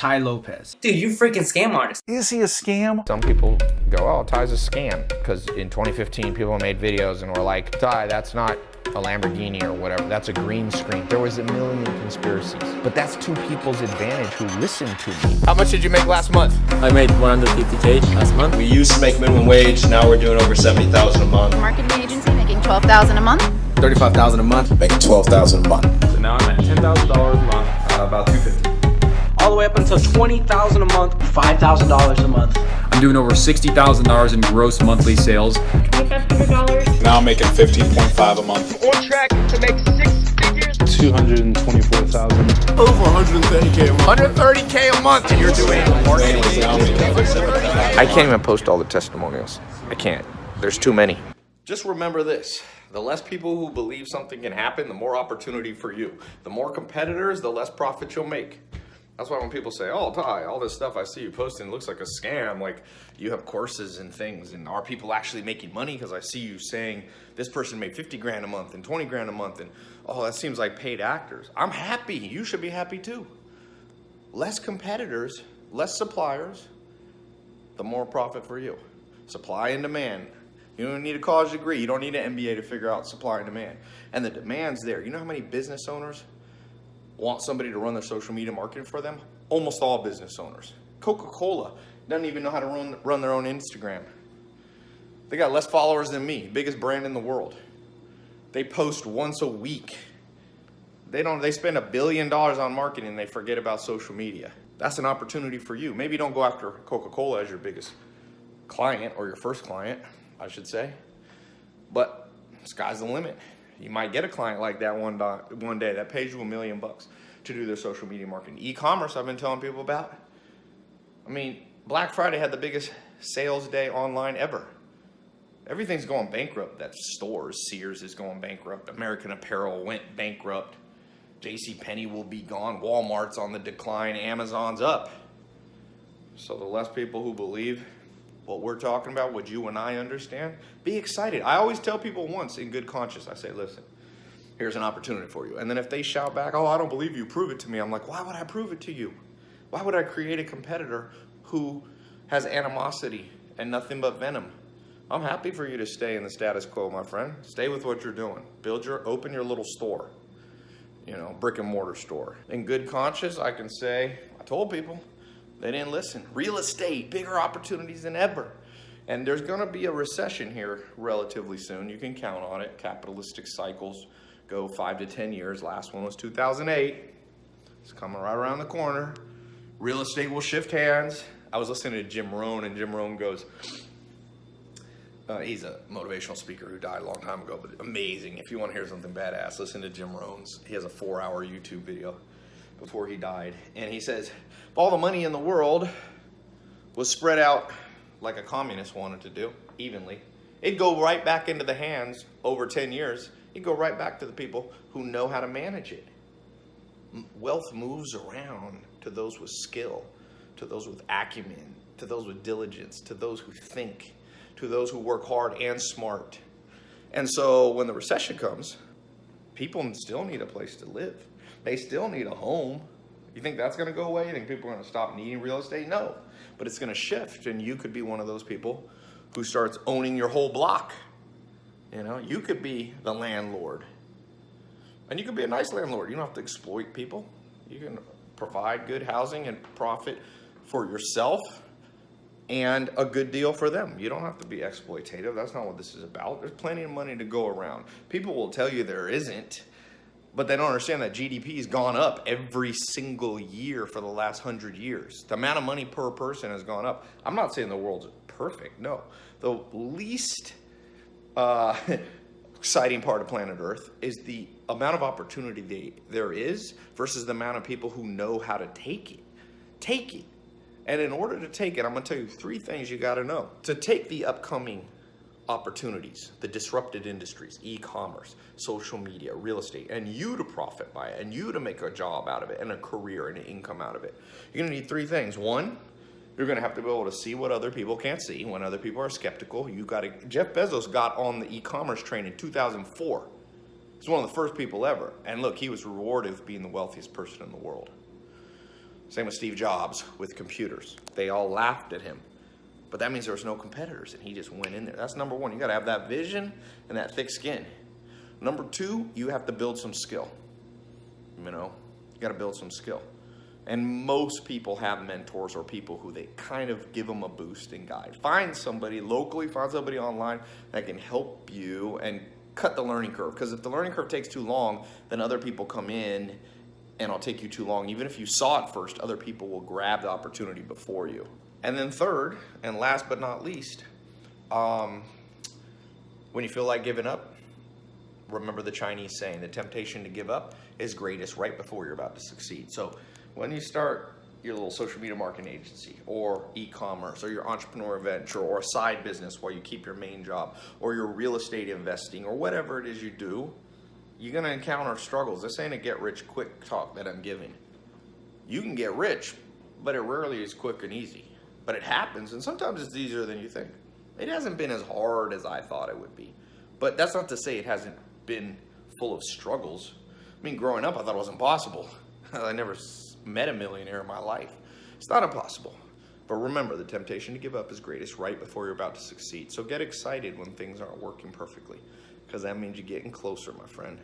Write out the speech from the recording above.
Tai Lopez. Dude, you freaking scam artist. Is he a scam? Some people go, oh, Tai's a scam. Because in 2015, people made videos and were like, Tai, that's not a Lamborghini or whatever. That's a green screen. There was a million conspiracies. But that's to people's advantage who listen to me. How much did you make last month? I made 150K last month. We used to make minimum wage. Now we're doing over 70,000 a month. Marketing agency making 12,000 a month. 35,000 a month. Making 12,000 a month. So now I'm at $10,000 a month. About 250. All the way up until $20,000 a month, $5,000 a month. I'm doing over $60,000 in gross monthly sales. $2,500. Now I'm making 15.5 a month. On track to make 6 figures. 224,000. Over 130K a month. 130K a month, and you're doing marketing. I can't even post all the testimonials. I can't. There's too many. Just remember this. The less people who believe something can happen, the more opportunity for you. The more competitors, the less profit you'll make. That's why when people say, oh, Tai, all this stuff I see you posting looks like a scam, like you have courses and things, and are people actually making money? Because I see you saying this person made 50 grand a month and 20 grand a month, and oh, that seems like paid actors. I'm happy. You should be happy too. Less competitors, less suppliers, the more profit for you. Supply and demand. You don't need a college degree. You don't need an MBA to figure out supply and demand. And the demand's there. You know how many business owners want somebody to run their social media marketing for them? Almost all business owners. Coca-Cola doesn't even know how to run their own Instagram. They got less followers than me, biggest brand in the world. They post once a week. They spend $1 billion on marketing and they forget about social media. That's an opportunity for you. Maybe don't go after Coca-Cola as your biggest client, or your first client, I should say. But sky's the limit. You might get a client like that one day that pays you $1 million to do their social media marketing. E-commerce, I've been telling people about. I mean, Black Friday had the biggest sales day online ever. Everything's going bankrupt. That's stores. Sears is going bankrupt. American Apparel went bankrupt. JCPenney will be gone. Walmart's on the decline. Amazon's up. So the less people who believe what we're talking about, what you and I understand, be excited. I always tell people once in good conscience, I say, listen, here's an opportunity for you. And then if they shout back, oh, I don't believe you, prove it to me. I'm like, why would I prove it to you? Why would I create a competitor who has animosity and nothing but venom? I'm happy for you to stay in the status quo, my friend. Stay with what you're doing. Open your little store, brick and mortar store. In good conscience, I can say, I told people, they didn't listen. Real estate, bigger opportunities than ever. And there's going to be a recession here relatively soon. You can count on it. Capitalistic cycles go 5 to 10 years. Last one was 2008. It's coming right around the corner. Real estate will shift hands. I was listening to Jim Rohn, and Jim Rohn goes, he's a motivational speaker who died a long time ago, but amazing. If you want to hear something badass, listen to Jim Rohn's. He has a 4-hour YouTube video before he died. And he says, if all the money in the world was spread out like a communist wanted to do, evenly, it'd go right back into the hands over 10 years. It'd go right back to the people who know how to manage it. Wealth moves around to those with skill, to those with acumen, to those with diligence, to those who think, to those who work hard and smart. And so when the recession comes, people still need a place to live. They still need a home. You think that's going to go away? You think people are going to stop needing real estate? No. But it's going to shift, and you could be one of those people who starts owning your whole block. You could be the landlord. And you could be a nice landlord. You don't have to exploit people. You can provide good housing and profit for yourself and a good deal for them. You don't have to be exploitative. That's not what this is about. There's plenty of money to go around. People will tell you there isn't. But they don't understand that GDP has gone up every single year for the last 100 years. The amount of money per person has gone up. I'm not saying the world's perfect, no. The least exciting part of planet Earth is the amount of opportunity there is versus the amount of people who know how to take it. Take it. And in order to take it, I'm going to tell you 3 things you got to know. To take the upcoming opportunities, the disrupted industries, e-commerce, social media, real estate, and you to profit by it, and you to make a job out of it, and a career and an income out of it. You're going to need 3 things. 1, you're going to have to be able to see what other people can't see, when other people are skeptical. Jeff Bezos got on the e-commerce train in 2004. He's one of the first people ever. And look, he was rewarded with being the wealthiest person in the world. Same with Steve Jobs with computers. They all laughed at him. But that means there was no competitors and he just went in there. That's number one. You gotta have that vision and that thick skin. Number two, you have to build some skill. You know, you gotta build some skill. And most people have mentors or people who they kind of give them a boost and guide. Find somebody locally, find somebody online that can help you and cut the learning curve. Because if the learning curve takes too long, then other people come in and it'll take you too long. Even if you saw it first, other people will grab the opportunity before you. And then third, and last but not least, when you feel like giving up, remember the Chinese saying, the temptation to give up is greatest right before you're about to succeed. So when you start your little social media marketing agency or e-commerce or your entrepreneur venture or a side business while you keep your main job or your real estate investing or whatever it is you do, you're gonna encounter struggles. This ain't a get rich quick talk that I'm giving. You can get rich, but it rarely is quick and easy. But it happens, and sometimes it's easier than you think. It hasn't been as hard as I thought it would be. But that's not to say it hasn't been full of struggles. I mean, growing up, I thought it was impossible. I never met a millionaire in my life. It's not impossible. But remember, the temptation to give up is greatest right before you're about to succeed. So get excited when things aren't working perfectly, because that means you're getting closer, my friend.